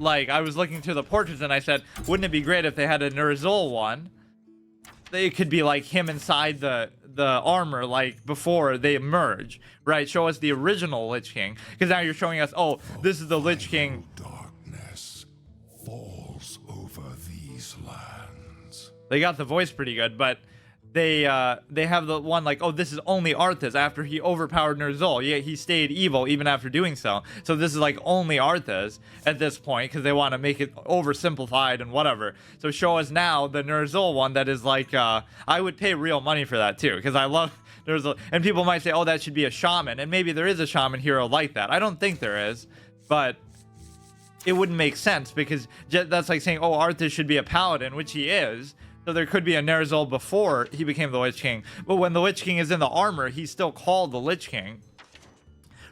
like, I was looking through the portraits and I said, wouldn't it be great if they had a Ner'zhul one? It could be like him inside the armor, like before they merge, right? Show us the original Lich King, because now you're showing us, oh, this is the Lich King. Darkness falls over these lands. They got the voice pretty good, but they have the one like, oh, this is only Arthas after he overpowered Ner'zhul. Yeah, he stayed evil even after doing so. So this is like only Arthas at this point, because they want to make it oversimplified and whatever. So show us now the Ner'zhul one that is like, I would pay real money for that too, because I love Ner'zhul. And people might say, oh, that should be a shaman, and maybe there is a shaman hero like that. I don't think there is, but it wouldn't make sense, because that's like saying, oh, Arthas should be a paladin, which he is. So there could be a Ner'zhul before he became the Lich King. But when the Lich King is in the armor, he's still called the Lich King.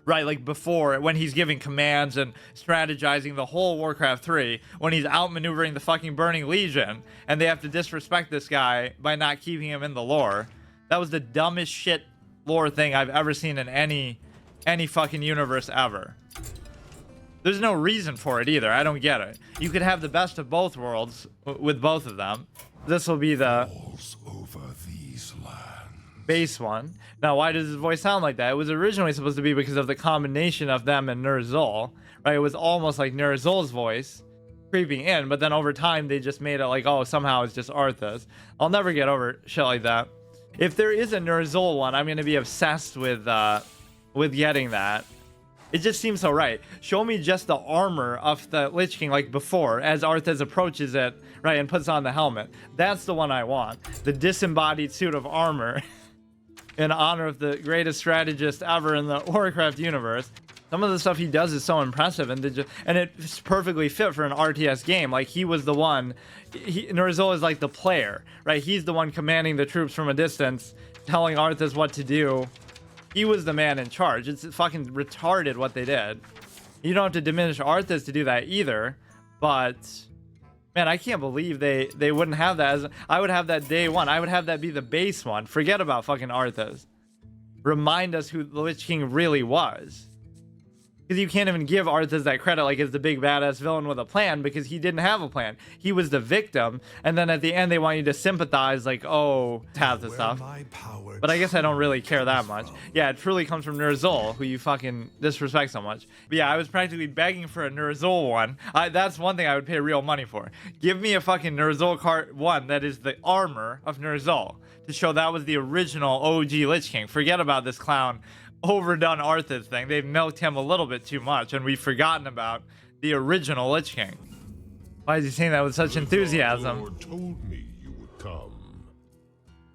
Right, like before, when he's giving commands and strategizing the whole Warcraft 3, when he's outmaneuvering the fucking Burning Legion, and they have to disrespect this guy by not keeping him in the lore. That was the dumbest shit lore thing I've ever seen in any fucking universe ever. There's no reason for it either. I don't get it. You could have the best of both worlds with both of them. This will be the over these lands. base one. Now, why does his voice sound like that? It was originally supposed to be because of the combination of them and Ner'zhul, right? It was almost like Ner'zhul's voice creeping in, but then over time they just made it like, oh, somehow it's just Arthas. I'll never get over shit like that. If there is a Ner'zhul one, I'm gonna be obsessed with getting that. It just seems so right. Show me just the armor of the Lich King like before, as Arthas approaches it, right, and puts on the helmet. That's the one I want. The disembodied suit of armor in honor of the greatest strategist ever in the Warcraft universe. Some of the stuff he does is so impressive, and it's perfectly fit for an RTS game. Like, he was the one, Ner'zhul is like the player, right? He's the one commanding the troops from a distance, telling Arthas what to do. He was the man in charge. It's fucking retarded what they did. You don't have to diminish Arthas to do that either, but man, I can't believe they wouldn't have that. I would have that day one. I would have that be the base one. Forget about fucking Arthas. Remind us who the Lich King really was. Because you can't even give Arthas that credit like as the big badass villain with a plan, because he didn't have a plan. He was the victim, and then at the end they want you to sympathize like, oh, have the stuff. But I guess I don't really care that much. Yeah, it truly comes from Ner'zhul, who you fucking disrespect so much. But yeah, I was practically begging for a Ner'zhul one. That's one thing I would pay real money for. Give me a fucking Ner'zhul card one that is the armor of Ner'zhul, to show that was the original OG Lich King. Forget about this clown overdone Arthas thing. They've milked him a little bit too much, and we've forgotten about the original Lich King. Why is he saying that with such enthusiasm? Lord told me you would come.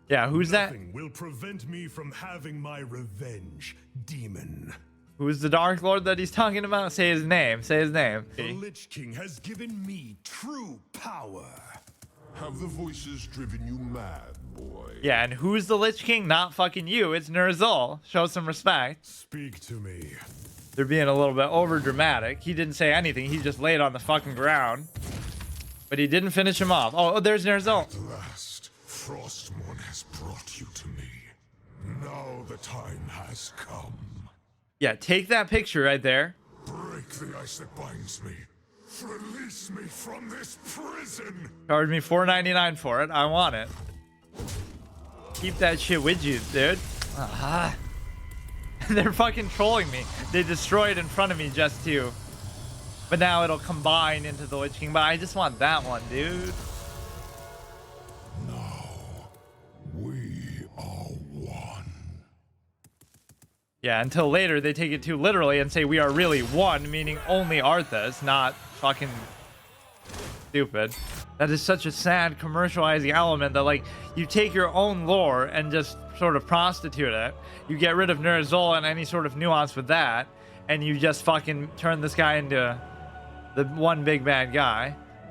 Yeah, who's that? Nothing will prevent me from having my revenge, demon. Who's the Dark Lord that he's talking about? Say his name. Say his name. The Lich King has given me true power. Have the voices driven you mad, boy? Yeah, and who's the Lich King? Not fucking you. It's Ner'zhul. Show some respect. Speak to me. They're being a little bit over dramatic. He didn't say anything. He just laid on the fucking ground. But he didn't finish him off. Oh, there's Ner'zhul. At last, Frostmourne has brought you to me. Now the time has come. Yeah, take that picture right there. Break the ice that binds me. Release me from this prison. Charge me $4.99 for it. I want it. Keep that shit with you, dude. Ah. They're fucking trolling me. They destroyed in front of me just to. But now it'll combine into the Lich King. But I just want that one, dude. Now, we are one. Yeah, until later they take it too literally and say we are really one, meaning only Arthas, not fucking stupid. That is such a sad commercializing element that, like, you take your own lore and just sort of prostitute it. You get rid of Ner'zhul and any sort of nuance with that, and you just fucking turn this guy into the one big bad guy.